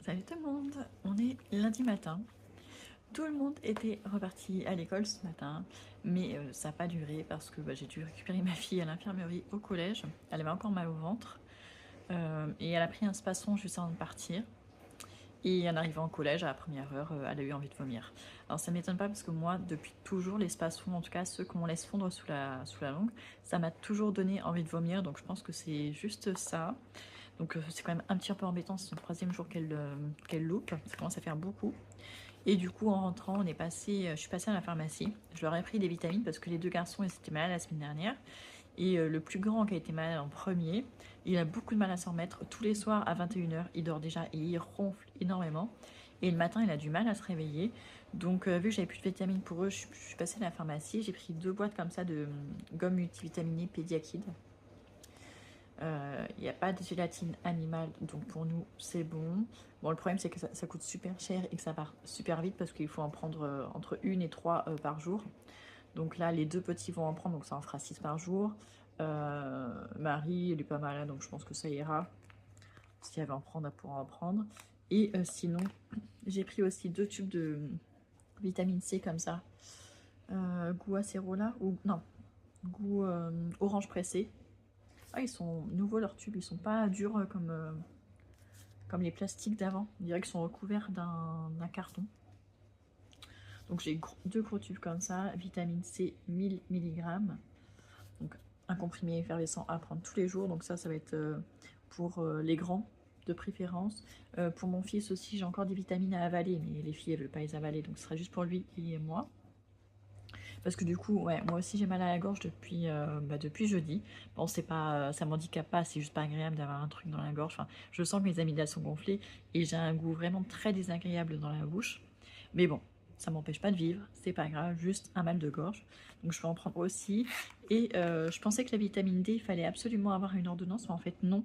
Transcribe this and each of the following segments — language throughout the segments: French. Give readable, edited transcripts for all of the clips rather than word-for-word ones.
Salut tout le monde, on est lundi matin. Tout le monde était reparti à l'école ce matin, mais ça n'a pas duré parce que j'ai dû récupérer ma fille à l'infirmerie au collège. Elle avait encore mal au ventre et elle a pris un spasson juste avant de partir. Et en arrivant au collège, à la première heure, elle a eu envie de vomir. Alors ça m'étonne pas parce que moi, depuis toujours, les spassons, en tout cas ceux qu'on laisse fondre sous la langue, ça m'a toujours donné envie de vomir, donc je pense que c'est juste ça. Donc c'est quand même un petit peu embêtant, c'est son troisième jour qu'elle loupe, ça commence à faire beaucoup. Et du coup, en rentrant, je suis passée à la pharmacie. Je leur ai pris des vitamines parce que les deux garçons, ils étaient malades la semaine dernière. Et le plus grand qui a été malade en premier, il a beaucoup de mal à s'en remettre. Tous les soirs à 21h, il dort déjà et il ronfle énormément. Et le matin, il a du mal à se réveiller. Donc, vu que j'avais plus de vitamines pour eux, je suis passée à la pharmacie. J'ai pris 2 boîtes comme ça de gomme multivitaminée Pédiakide. Il n'y a pas de gélatine animale, donc pour nous c'est bon. Bon, le problème c'est que ça coûte super cher et que ça part super vite parce qu'il faut en prendre entre 1 et 3 par jour. Donc là, les deux petits vont en prendre, donc ça en fera 6 par jour. Marie, elle est pas malade, donc je pense que ça ira. Si elle veut en prendre, elle pourra en prendre. Et sinon, j'ai pris aussi 2 tubes de vitamine C comme ça. Goût acérola, ou non, goût orange pressé. Ah, ils sont nouveaux leurs tubes, ils sont pas durs comme les plastiques d'avant. On dirait qu'ils sont recouverts d'un carton. Donc j'ai 2 gros tubes comme ça, vitamine C 1000 mg. Donc un comprimé effervescent à prendre tous les jours. Donc ça va être pour les grands de préférence. Pour mon fils aussi, j'ai encore des vitamines à avaler, mais les filles elles veulent pas les avaler, donc ce sera juste pour lui et moi. Parce que du coup, ouais, moi aussi j'ai mal à la gorge depuis jeudi. Bon, c'est pas, ça m'handicape pas, c'est juste pas agréable d'avoir un truc dans la gorge. Enfin, je sens que mes amygdales sont gonflées et j'ai un goût vraiment très désagréable dans la bouche. Mais bon, ça m'empêche pas de vivre, c'est pas grave, juste un mal de gorge. Donc je vais en prendre aussi. Et je pensais que la vitamine D, il fallait absolument avoir une ordonnance, mais en fait non.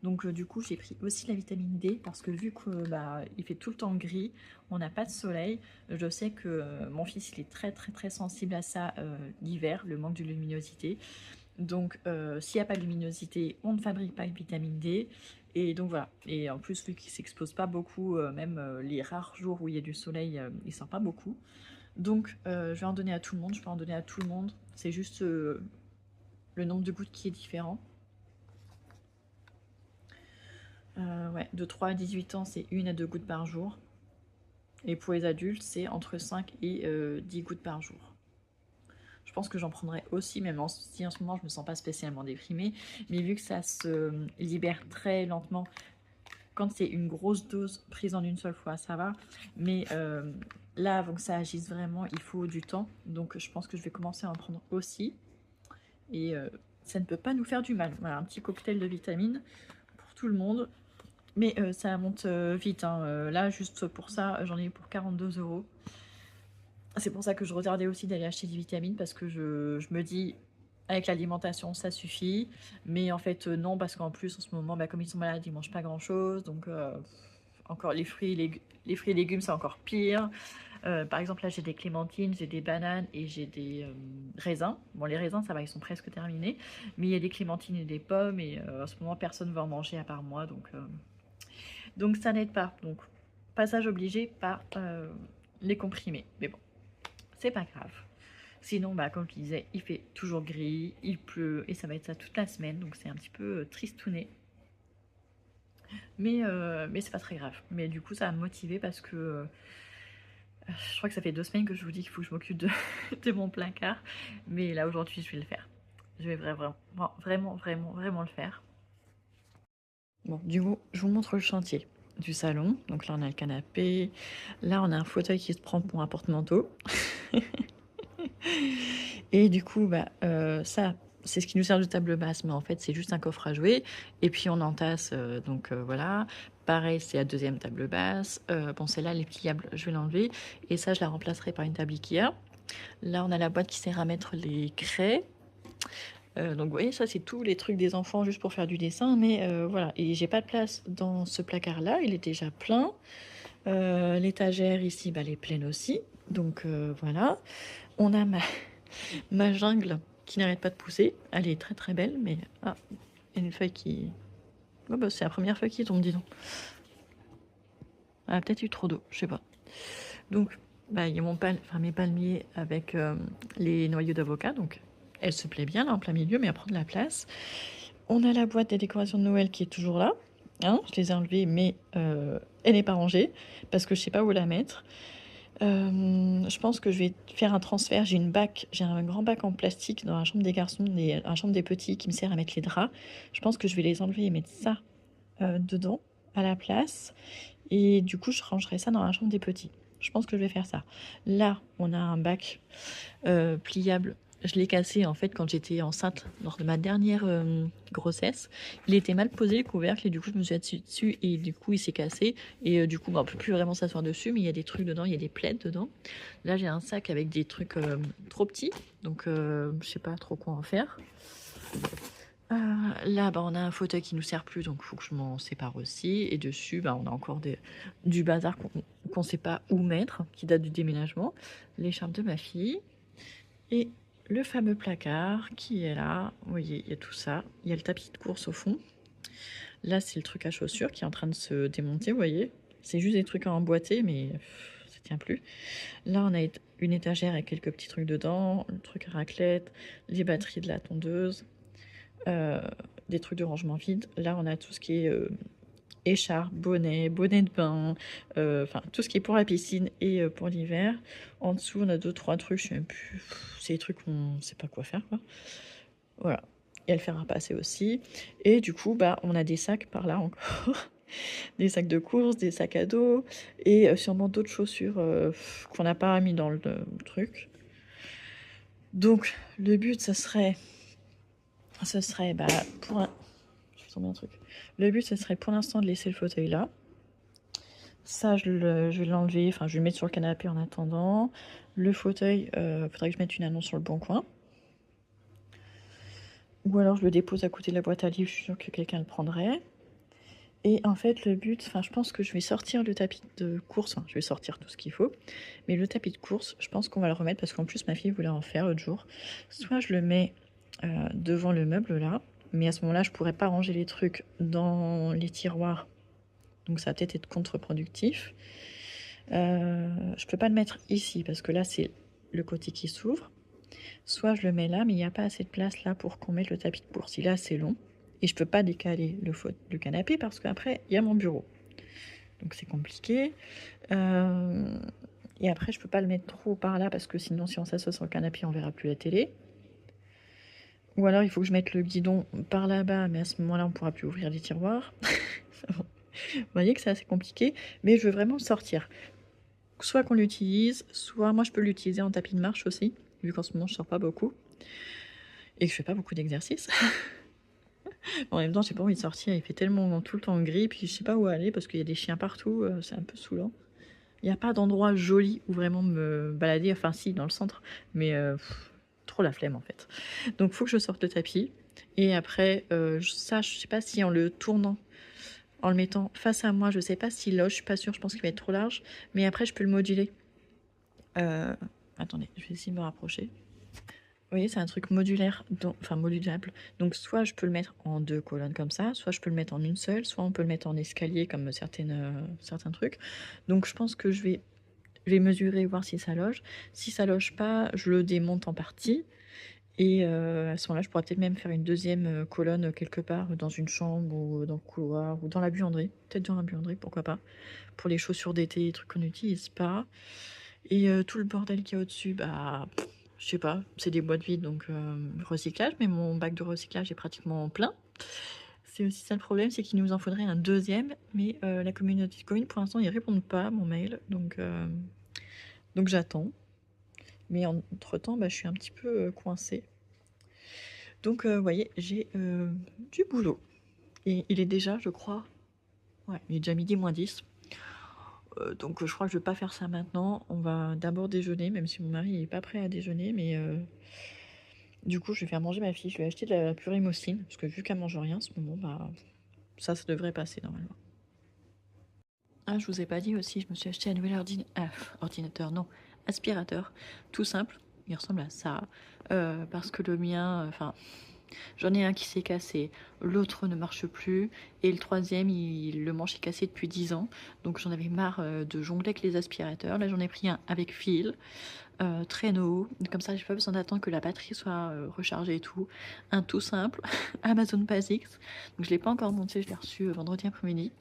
Donc du coup, j'ai pris aussi la vitamine D parce que vu que il fait tout le temps gris, on n'a pas de soleil. Je sais que mon fils il est très très très sensible à ça l'hiver, le manque de luminosité. Donc s'il n'y a pas de luminosité, on ne fabrique pas de vitamine D. Et donc voilà. Et en plus, vu qu'il ne s'expose pas beaucoup, même les rares jours où il y a du soleil, il ne sort pas beaucoup. Donc je vais en donner à tout le monde, je peux en donner à tout le monde. C'est juste le nombre de gouttes qui est différent. Ouais, de 3 à 18 ans, c'est 1 à 2 gouttes par jour. Et pour les adultes, c'est entre 5 et 10 gouttes par jour. Je pense que j'en prendrai aussi, même si en ce moment je me sens pas spécialement déprimée. Mais vu que ça se libère très lentement, quand c'est une grosse dose prise en une seule fois, ça va. Mais là, avant que ça agisse vraiment, il faut du temps. Donc je pense que je vais commencer à en prendre aussi. Et ça ne peut pas nous faire du mal. Voilà, un petit cocktail de vitamines pour tout le monde. Mais ça monte vite. Hein. Là, juste pour ça, j'en ai eu pour 42 €. C'est pour ça que je retardais aussi d'aller acheter des vitamines parce que je me dis, avec l'alimentation, ça suffit. Mais en fait, non, parce qu'en plus, en ce moment, comme ils sont malades, ils mangent pas grand-chose. Donc, encore les fruits et légumes, c'est encore pire. Par exemple, là, j'ai des clémentines, j'ai des bananes et j'ai des raisins. Bon, les raisins, ça va, ils sont presque terminés. Mais il y a des clémentines et des pommes. Et en ce moment, personne ne va en manger à part moi. Donc ça n'aide pas. Donc, passage obligé par les comprimés. Mais bon, c'est pas grave. Sinon, comme je disais, il fait toujours gris, il pleut et ça va être ça toute la semaine, donc c'est un petit peu tristouné. Mais c'est pas très grave. Mais du coup, ça va me motiver parce que je crois que ça fait 2 semaines que je vous dis qu'il faut que je m'occupe de mon placard. Mais là, aujourd'hui, je vais le faire. Je vais vraiment le faire. Bon, du coup, je vous montre le chantier du salon. Donc là, on a le canapé. Là, on a un fauteuil qui se prend pour un porte-manteau. Et du coup, ça, c'est ce qui nous sert de table basse, mais en fait, c'est juste un coffre à jouer. Et puis, on entasse, voilà. Pareil, c'est la deuxième table basse. Bon, celle-là, elle est pliable, je vais l'enlever. Et ça, je la remplacerai par une table Ikea. Là, on a la boîte qui sert à mettre les craies. Donc, vous voyez, ça, c'est tous les trucs des enfants juste pour faire du dessin. Mais voilà, et j'ai pas de place dans ce placard-là. Il est déjà plein. L'étagère ici, elle est pleine aussi. Donc, voilà. On a ma jungle qui n'arrête pas de pousser. Elle est très très belle, mais ah, il y a une feuille qui... Oh, c'est la première feuille qui tombe, dis donc. Elle a peut-être eu trop d'eau, je sais pas. Donc, bah, il y a mes palmiers avec les noyaux d'avocat. Donc, elle se plaît bien là en plein milieu, mais elle prend de la place. On a la boîte des décorations de Noël qui est toujours là. Hein, je les ai enlevées, mais elle n'est pas rangée parce que je sais pas où la mettre. Je pense que je vais faire un transfert. J'ai un grand bac en plastique dans la chambre des garçons et la chambre des petits qui me sert à mettre les draps. Je pense que je vais les enlever et mettre ça dedans à la place. Et du coup, je rangerai ça dans la chambre des petits. Je pense que je vais faire ça. Là, on a un bac pliable. Je l'ai cassé en fait quand j'étais enceinte lors de ma dernière grossesse. Il était mal posé le couvercle et du coup je me suis assise dessus et du coup il s'est cassé et du coup on peut plus vraiment s'asseoir dessus, mais il y a des trucs dedans, il y a des plaids dedans. Là j'ai un sac avec des trucs trop petits, donc je sais pas trop quoi en faire. Là, bah, on a un fauteuil qui nous sert plus, donc il faut que je m'en sépare aussi. Et dessus, bah, on a encore du bazar qu'on sait pas où mettre, qui date du déménagement. L'écharpe de ma fille. Et le fameux placard qui est là. Vous voyez, il y a tout ça. Il y a le tapis de course au fond. Là, c'est le truc à chaussures qui est en train de se démonter, vous voyez. C'est juste des trucs à emboîter, mais ça tient plus. Là, on a une étagère avec quelques petits trucs dedans. Le truc à raclette, les batteries de la tondeuse. Des trucs de rangement vide. Là, on a tout ce qui est écharpe, bonnet de bain, enfin tout ce qui est pour la piscine et pour l'hiver. En dessous, on a 2-3 trucs, je sais même plus. C'est des trucs qu'on sait pas quoi faire, quoi. Voilà. Et le fer à repasser aussi. Et du coup, bah, on a des sacs par là encore. Des sacs de course, des sacs à dos et sûrement d'autres chaussures qu'on n'a pas mis dans le truc. Donc, le but, ce serait bah, je vais tomber un truc. Le but, ce serait pour l'instant de laisser le fauteuil là. Ça, je vais l'enlever, enfin, je vais le mettre sur le canapé en attendant. Le fauteuil, faudrait que je mette une annonce sur le bon coin. Ou alors je le dépose à côté de la boîte à livres, je suis sûre que quelqu'un le prendrait. Et en fait, le but, enfin, je pense que je vais sortir le tapis de course, enfin, je vais sortir tout ce qu'il faut. Mais le tapis de course, je pense qu'on va le remettre parce qu'en plus, ma fille voulait en faire l'autre jour. Soit je le mets devant le meuble là, mais à ce moment-là, je pourrais pas ranger les trucs dans les tiroirs. Donc ça va peut-être être contre-productif. Je peux pas le mettre ici parce que là, c'est le côté qui s'ouvre. Soit je le mets là, mais il n'y a pas assez de place là pour qu'on mette le tapis de course. Il est assez long. Et je peux pas décaler le canapé parce qu'après, il y a mon bureau. Donc c'est compliqué. Et après, je peux pas le mettre trop par là parce que sinon, si on s'assoit sur le canapé, on verra plus la télé. Ou alors, il faut que je mette le guidon par là-bas, mais à ce moment-là, on pourra plus ouvrir les tiroirs. Vous voyez que c'est assez compliqué, mais je veux vraiment le sortir. Soit qu'on l'utilise, soit moi je peux l'utiliser en tapis de marche aussi, vu qu'en ce moment je sors pas beaucoup et que je fais pas beaucoup d'exercices. En même temps, j'ai pas envie de sortir, il fait tellement tout le temps gris, puis je sais pas où aller parce qu'il y a des chiens partout, c'est un peu saoulant. Il n'y a pas d'endroit joli où vraiment me balader, enfin si, dans le centre, mais trop la flemme en fait. Donc faut que je sorte le tapis, et après, ça, je sais pas si en le tournant, en le mettant face à moi, je sais pas s'il loge, je suis pas sûre, je pense qu'il va être trop large, mais après je peux le moduler. Attendez, je vais essayer de me rapprocher. Vous voyez, c'est un truc modulaire, enfin modulable. Donc soit je peux le mettre en 2 colonnes comme ça, soit je peux le mettre en une seule, soit on peut le mettre en escalier comme certains trucs. Donc je pense que je vais mesurer, voir si ça loge. Si ça loge pas, je le démonte en partie. Et à ce moment-là, je pourrais peut-être même faire une deuxième colonne quelque part dans une chambre ou dans le couloir ou dans la buanderie. Peut-être dans la buanderie, pourquoi pas. Pour les chaussures d'été, les trucs qu'on n'utilise pas. Et tout le bordel qu'il y a au-dessus, bah, je sais pas, c'est des boîtes vides, donc recyclage, mais mon bac de recyclage est pratiquement plein. C'est aussi ça le problème, c'est qu'il nous en faudrait un deuxième, mais la communauté de communes, pour l'instant, ils répondent pas à mon mail, donc j'attends. Mais entre-temps, bah, je suis un petit peu coincée. Donc, vous voyez, j'ai du boulot. Et il est déjà, je crois, ouais, il est déjà midi moins 10. Donc je crois que je vais pas faire ça maintenant. On va d'abord déjeuner, même si mon mari n'est pas prêt à déjeuner, mais du coup je vais faire manger ma fille. Je lui ai acheté de la purée mousseline, parce que vu qu'elle mange rien en ce moment, bah ça devrait passer normalement. Ah, je vous ai pas dit aussi, je me suis acheté un nouvel ordinateur, non, aspirateur, tout simple. Il ressemble à ça, parce que le mien, enfin, J'en ai un qui s'est cassé, l'autre ne marche plus, et le troisième, le manche est cassé depuis 10 ans. Donc j'en avais marre de jongler avec les aspirateurs. Là, j'en ai pris un avec fil, traîneau. Comme ça, j'ai pas besoin d'attendre que la batterie soit rechargée et tout. Un tout simple, Amazon Basics. Donc je l'ai pas encore monté, je l'ai reçu vendredi après-midi.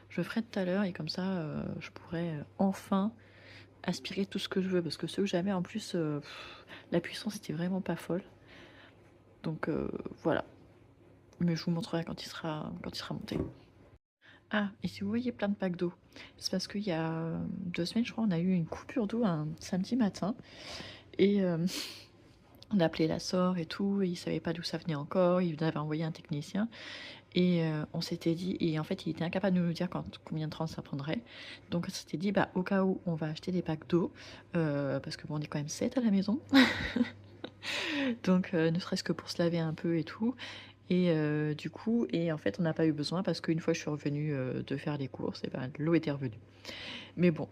Je le ferai tout à l'heure et comme ça, je pourrai enfin aspirer tout ce que je veux. Parce que ceux que j'avais, en plus, la puissance était vraiment pas folle. Donc voilà. Mais je vous montrerai quand il sera monté. Ah, et si vous voyez plein de packs d'eau, c'est parce qu'il y a 2 semaines, je crois, on a eu une coupure d'eau un samedi matin. Et on a appelé la SOR et tout, et il savait pas d'où ça venait encore, il avait envoyé un technicien. Et on s'était dit, et en fait il était incapable de nous dire combien de temps ça prendrait. Donc on s'était dit, bah au cas où, on va acheter des packs d'eau, parce que bon, on est quand même 7 à la maison. Donc ne serait-ce que pour se laver un peu et tout. Et du coup, en fait, on n'a pas eu besoin parce qu'une fois je suis revenue de faire les courses, et ben, l'eau était revenue. Mais bon,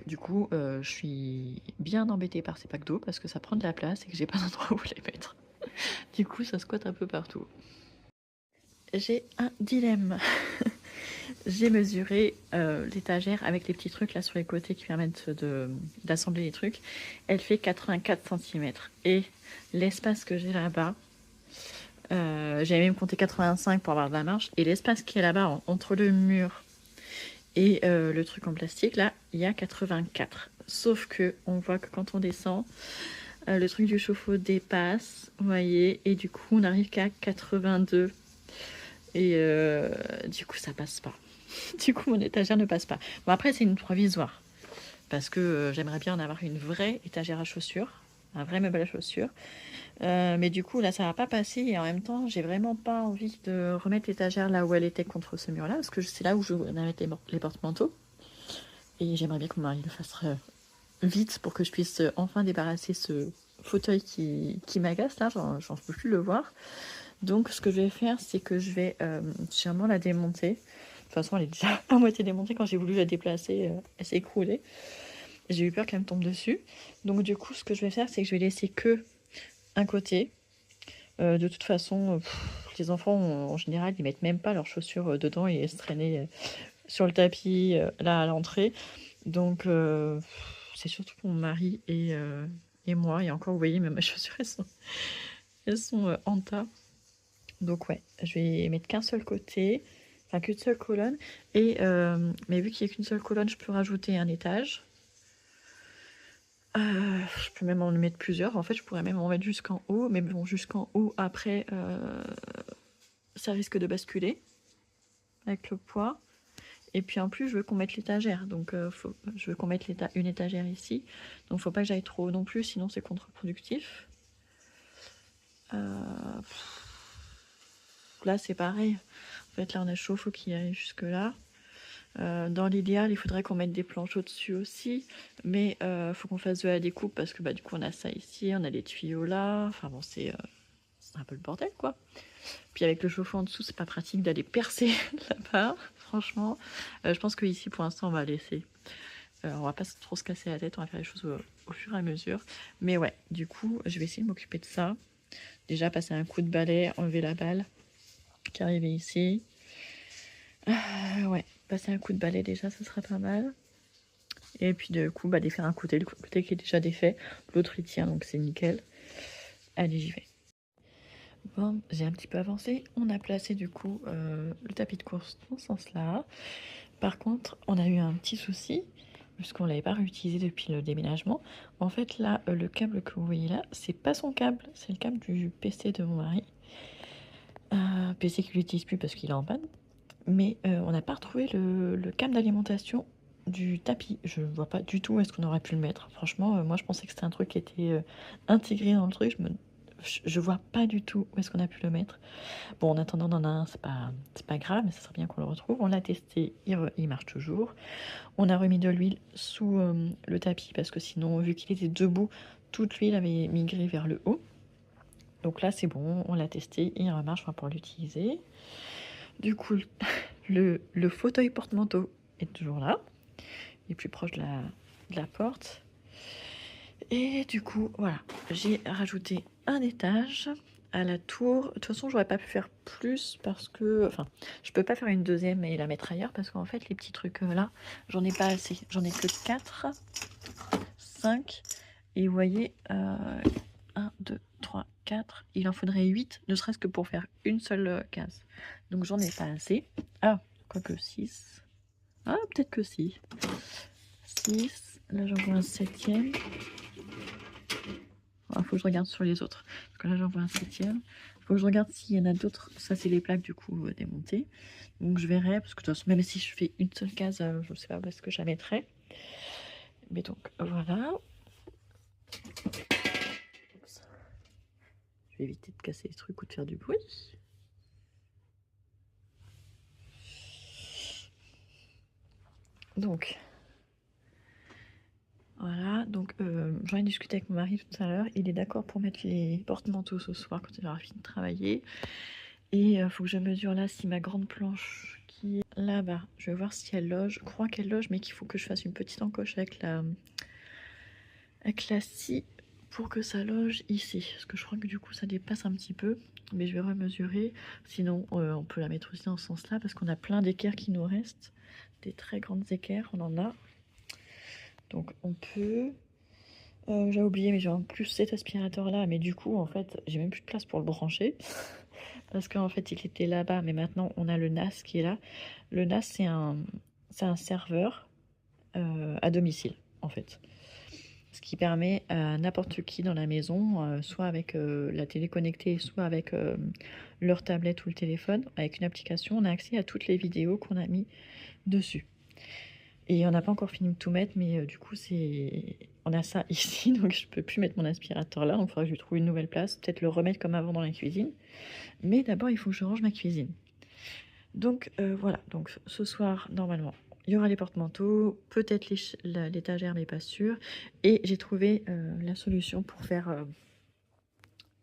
du coup, je suis bien embêtée par ces packs d'eau parce que ça prend de la place et que j'ai pas d'endroit où les mettre. Du coup, ça squatte un peu partout. J'ai un dilemme. J'ai mesuré l'étagère avec les petits trucs là sur les côtés qui permettent d'assembler les trucs. Elle fait 84 cm. Et l'espace que j'ai là-bas, j'avais même compté 85 pour avoir de la marge. Et l'espace qui est là-bas, entre le mur et le truc en plastique, là, il y a 84. Sauf que on voit que quand on descend, le truc du chauffe-eau dépasse, vous voyez, et du coup, on n'arrive qu'à 82. Et du coup, ça passe pas. Du coup, mon étagère ne passe pas. Bon, après, c'est une provisoire. Parce que j'aimerais bien en avoir une vraie étagère à chaussures. Un vrai meuble à chaussures. Mais du coup, là, ça va pas passer. Et en même temps, j'ai vraiment pas envie de remettre l'étagère là où elle était contre ce mur-là. Parce que c'est là où je vais mettre les porte-manteaux. Et j'aimerais bien que mon mari le fasse vite pour que je puisse enfin débarrasser ce fauteuil qui m'agace. Là, j'en peux plus le voir. Donc, ce que je vais faire, c'est que je vais sûrement la démonter. De toute façon, elle est déjà à moitié démontée. Quand j'ai voulu la déplacer, elle s'est écroulée. J'ai eu peur qu'elle me tombe dessus. Donc, du coup, ce que je vais faire, c'est que je vais laisser que un côté. De toute façon, les enfants, en général, ils mettent même pas leurs chaussures dedans et se traîner sur le tapis, là, à l'entrée. Donc, c'est surtout pour mon mari et moi. Et encore, vous voyez, même mes chaussures, elles sont en tas. Donc, ouais, je vais mettre qu'un seul côté. Enfin, qu'une seule colonne. Et, mais vu qu'il n'y a qu'une seule colonne, je peux rajouter un étage. Je peux même en mettre plusieurs. En fait, je pourrais même en mettre jusqu'en haut. Mais bon, jusqu'en haut, après, ça risque de basculer avec le poids. Et puis en plus, je veux qu'on mette l'étagère. Donc, je veux qu'on mette une étagère ici. Donc, faut pas que j'aille trop haut non plus, sinon c'est contre-productif. Là, c'est pareil. En fait, là, on a le chauffe-eau qui arrive jusque là. Dans l'idéal, il faudrait qu'on mette des planches au-dessus aussi, mais faut qu'on fasse de la découpe parce que bah, du coup on a ça ici, on a les tuyaux là, enfin bon c'est un peu le bordel quoi. Puis avec le chauffe-eau en dessous, c'est pas pratique d'aller percer là-bas, franchement. Je pense que ici pour l'instant on va laisser. On va pas trop se casser la tête, on va faire les choses au fur et à mesure. Mais ouais, du coup je vais essayer de m'occuper de ça. Déjà passer un coup de balai, enlever la balle qui arrivait ici. Ouais, passer un coup de balai déjà, ça serait pas mal. Et puis du coup, bah, défaire un côté, le côté qui est déjà défait. L'autre il tient, donc c'est nickel. Allez, j'y vais. Bon, j'ai un petit peu avancé. On a placé du coup le tapis de course dans ce sens-là. Par contre, on a eu un petit souci, puisqu'on ne l'avait pas réutilisé depuis le déménagement. En fait, là, le câble que vous voyez là, c'est pas son câble, c'est le câble du PC de mon mari. PC qu'il n'utilise plus parce qu'il est en panne. Mais on n'a pas retrouvé le câble d'alimentation du tapis. Je vois pas du tout où est-ce qu'on aurait pu le mettre. Franchement, moi je pensais que c'était un truc qui était intégré dans le truc. Je vois pas du tout où est-ce qu'on a pu le mettre. Bon, en attendant, on en a un, c'est pas grave, mais ça serait bien qu'on le retrouve. On l'a testé, il marche toujours. On a remis de l'huile sous le tapis parce que sinon, vu qu'il était debout, toute l'huile avait migré vers le haut. Donc là, c'est bon, on l'a testé, il remarche pour l'utiliser. Du coup, le fauteuil porte-manteau est toujours là. Il est plus proche de la porte. Et du coup, voilà, j'ai rajouté un étage à la tour. De toute façon, j'aurais pas pu faire plus parce que... Enfin, je peux pas faire une deuxième et la mettre ailleurs parce qu'en fait, les petits trucs là, j'en ai pas assez. J'en ai que 4, 5. Et vous voyez, 1, 2, 3, 4. Il en faudrait 8, ne serait-ce que pour faire une seule case. Donc j'en ai pas assez. Ah, quoique 6. Ah, peut-être que si. 6. Là, j'en vois un 7e. Il faut que je regarde sur les autres. Parce que là, j'en vois un 7e. Il faut que je regarde s'il y en a d'autres. Ça, c'est les plaques, du coup, démontées. Donc, je verrai. Parce que de toute façon, même si je fais une seule case, je ne sais pas où est-ce que je la mettrai. Mais donc, voilà. Oups. Je vais éviter de casser les trucs ou de faire du bruit. Donc, voilà. Donc, j'en ai discuté avec mon mari tout à l'heure. Il est d'accord pour mettre les porte-manteaux ce soir quand il aura fini de travailler. Et il faut que je mesure là si ma grande planche qui est là-bas, je vais voir si elle loge. Je crois qu'elle loge, mais qu'il faut que je fasse une petite encoche avec la scie pour que ça loge ici. Parce que je crois que du coup ça dépasse un petit peu. Mais je vais remesurer. Sinon, on peut la mettre aussi dans ce sens-là parce qu'on a plein d'équerres qui nous restent. Des très grandes équerres, on en a. Donc on peut... j'ai oublié, mais j'ai en plus cet aspirateur-là. Mais du coup, en fait, j'ai même plus de place pour le brancher. Parce qu'en fait, il était là-bas, mais maintenant, on a le NAS qui est là. Le NAS, c'est un serveur à domicile, en fait. Ce qui permet à n'importe qui dans la maison, soit avec la télé connectée, soit avec leur tablette ou le téléphone, avec une application, on a accès à toutes les vidéos qu'on a mis dessus. Et on n'a pas encore fini de tout mettre, mais du coup, on a ça ici, donc je peux plus mettre mon aspirateur là, donc il faudra que je trouve une nouvelle place, peut-être le remettre comme avant dans la cuisine. Mais d'abord, il faut que je range ma cuisine. Donc voilà, donc ce soir, normalement, il y aura les porte-manteaux, peut-être l'étagère, mais pas sûr. Et j'ai trouvé la solution pour faire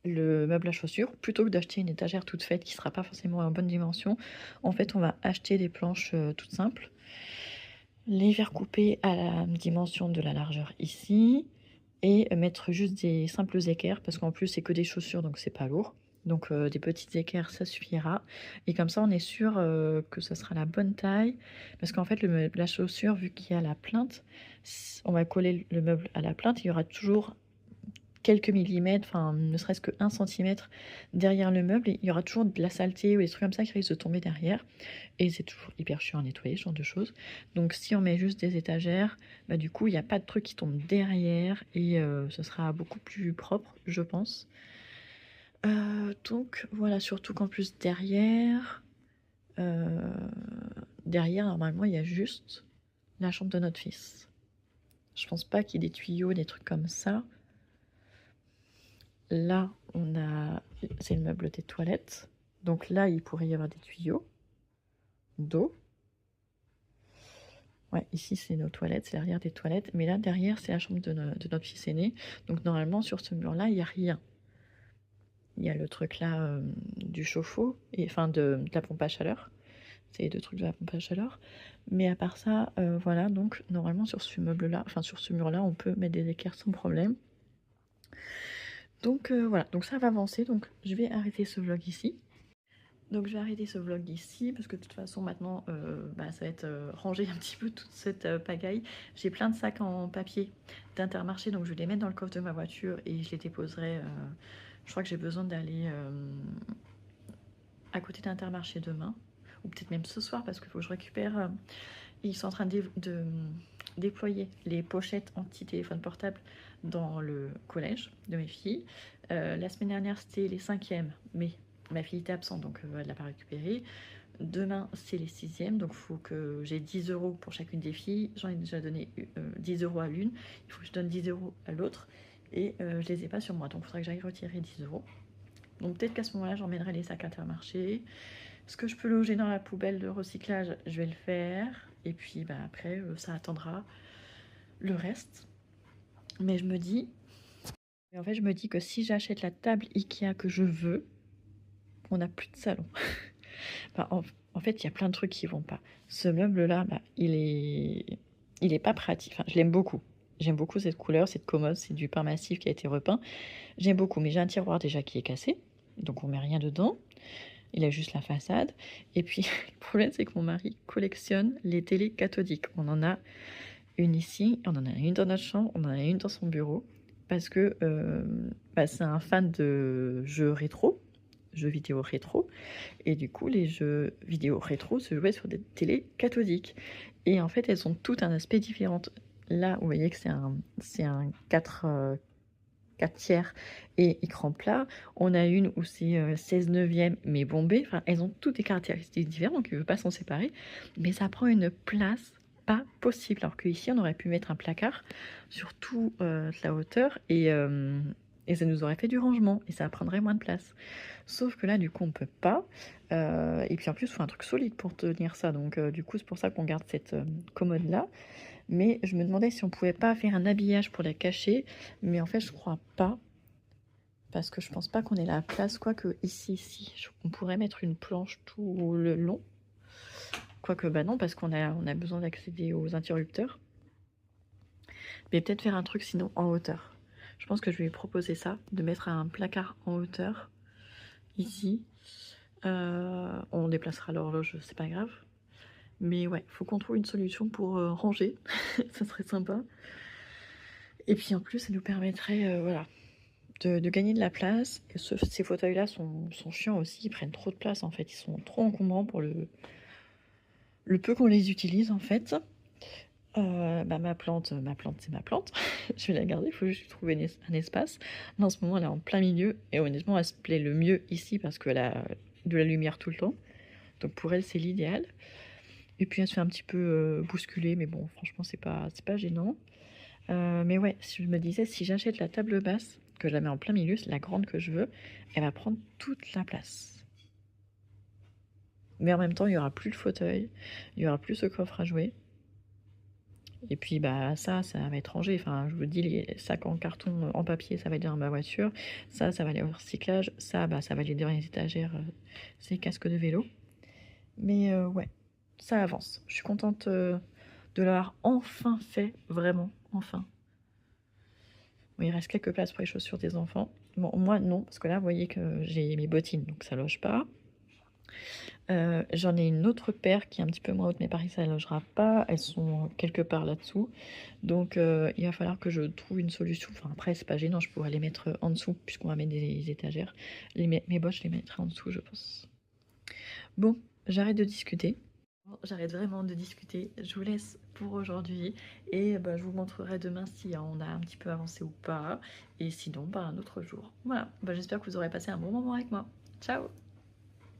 le meuble à chaussures. Plutôt que d'acheter une étagère toute faite qui ne sera pas forcément en bonne dimension, en fait, on va acheter des planches toutes simples, les faire couper à la dimension de la largeur ici, et mettre juste des simples équerres, parce qu'en plus, c'est que des chaussures, donc c'est pas lourd. Donc des petites équerres, ça suffira. Et comme ça, on est sûr que ça sera la bonne taille. Parce qu'en fait, la chaussure, vu qu'il y a la plinthe, on va coller le meuble à la plinthe. Il y aura toujours quelques millimètres, enfin ne serait-ce que 1 centimètre derrière le meuble. Et il y aura toujours de la saleté ou des trucs comme ça qui risquent de tomber derrière. Et c'est toujours hyper chiant à nettoyer, ce genre de choses. Donc si on met juste des étagères, bah, du coup, il n'y a pas de trucs qui tombent derrière. Et ce sera beaucoup plus propre, je pense. Donc voilà, surtout qu'en plus derrière, normalement il y a juste la chambre de notre fils. Je pense pas qu'il y ait des tuyaux, des trucs comme ça. Là, c'est le meuble des toilettes. Donc là, il pourrait y avoir des tuyaux d'eau. Ouais, ici c'est nos toilettes, c'est l'arrière des toilettes. Mais là, derrière, c'est la chambre de notre fils aîné. Donc normalement, sur ce mur-là, il n'y a rien. Il y a le truc là du chauffe-eau, enfin de la pompe à chaleur. C'est les deux trucs de la pompe à chaleur. Mais à part ça, voilà, donc normalement sur ce meuble-là, enfin sur ce mur-là, on peut mettre des équerres sans problème. Donc voilà, donc ça va avancer. Donc je vais arrêter ce vlog ici. Donc je vais arrêter ce vlog ici parce que de toute façon maintenant ça va être ranger un petit peu toute cette pagaille. J'ai plein de sacs en papier d'Intermarché, donc je vais les mettre dans le coffre de ma voiture et je les déposerai. Je crois que j'ai besoin d'aller à côté d'Intermarché demain, ou peut-être même ce soir parce qu'il faut que je récupère. Ils sont en train de déployer les pochettes anti-téléphone portable dans le collège de mes filles. La semaine dernière c'était les 5e, mais ma fille était absente, donc elle ne l'a pas récupéré. Demain, c'est les 6e, donc il faut que j'ai 10 € pour chacune des filles. J'en ai déjà donné 10 € à l'une. Il faut que je donne 10 € à l'autre. Et je les ai pas sur moi, donc il faudra que j'aille retirer 10 €. Donc peut-être qu'à ce moment-là, j'emmènerai les sacs Intermarché. Ce que je peux loger dans la poubelle de recyclage, je vais le faire. Et puis après, ça attendra le reste. Mais je me dis... En fait, je me dis que si j'achète la table Ikea que je veux, on n'a plus de salon. En fait, il y a plein de trucs qui vont pas. Ce meuble-là, il est pas pratique. Enfin, je l'aime beaucoup. J'aime beaucoup cette couleur, cette commode, c'est du pain massif qui a été repeint. J'aime beaucoup, mais j'ai un tiroir déjà qui est cassé. donc on met rien dedans. Il a juste la façade. Et puis, le problème, c'est que mon mari collectionne les télés cathodiques. On en a une ici, on en a une dans notre chambre, on en a une dans son bureau. Parce que c'est un fan de jeux rétro, jeux vidéo rétro. Et du coup, les jeux vidéo rétro se jouaient sur des télés cathodiques. Et en fait, elles ont toutes un aspect différent. Là, vous voyez que c'est un 4 tiers et écran plat. On a une où c'est 16 neuvième mais bombé. Enfin, elles ont toutes des caractéristiques différentes, donc il ne veut pas s'en séparer. Mais ça prend une place pas possible. Alors qu'ici, on aurait pu mettre un placard sur toute la hauteur et ça nous aurait fait du rangement et ça prendrait moins de place. Sauf que là, du coup, on peut pas. Et puis en plus, il faut un truc solide pour tenir ça. Donc du coup, c'est pour ça qu'on garde cette commode-là. Mais je me demandais si on pouvait pas faire un habillage pour la cacher. Mais en fait, je crois pas. Parce que je pense pas qu'on ait la place. Quoique ici, on pourrait mettre une planche tout le long. Quoique, bah non, parce qu'on a besoin d'accéder aux interrupteurs. Mais peut-être faire un truc sinon en hauteur. Je pense que je vais lui proposer ça, de mettre un placard en hauteur, ici. On déplacera l'horloge, c'est pas grave. Mais ouais, faut qu'on trouve une solution pour ranger, ça serait sympa. Et puis en plus, ça nous permettrait voilà, de gagner de la place. Et ces fauteuils-là sont chiants aussi, ils prennent trop de place en fait, ils sont trop encombrants pour le peu qu'on les utilise en fait. Ma plante c'est ma plante, je vais la garder, il faut juste trouver un espace. Là en ce moment elle est en plein milieu et honnêtement elle se plaît le mieux ici parce qu'elle a de la lumière tout le temps. Donc pour elle c'est l'idéal. Et puis elle se fait un petit peu bousculer, mais bon franchement c'est pas gênant. Mais ouais, si je me disais si j'achète la table basse, que je la mets en plein milieu, c'est la grande que je veux, elle va prendre toute la place. Mais en même temps il y aura plus le fauteuil, il y aura plus ce coffre à jouer. Et puis bah ça va être rangé. Enfin, je vous dis, les sacs en carton, en papier, ça va être dans ma voiture. Ça va aller au recyclage. Ça va aller dans les étagères, ces casques de vélo. Mais ouais, ça avance. Je suis contente de l'avoir enfin fait, vraiment, enfin. Bon, il reste quelques places pour les chaussures des enfants. Bon, moi non, parce que là, vous voyez que j'ai mes bottines, donc ça loge pas. J'en ai une autre paire qui est un petit peu moins haute, mais pareil, ça ne logera pas. Elles sont quelque part là-dessous. Donc, il va falloir que je trouve une solution. Enfin, après, c'est pas gênant, je pourrais les mettre en dessous, puisqu'on va mettre des étagères. Mes bottes, je les mettrai en dessous, je pense. Bon, j'arrête de discuter. J'arrête vraiment de discuter. Je vous laisse pour aujourd'hui. Et bah, je vous montrerai demain si on a un petit peu avancé ou pas. Et sinon, bah, un autre jour. Voilà. Bah, j'espère que vous aurez passé un bon moment avec moi. Ciao!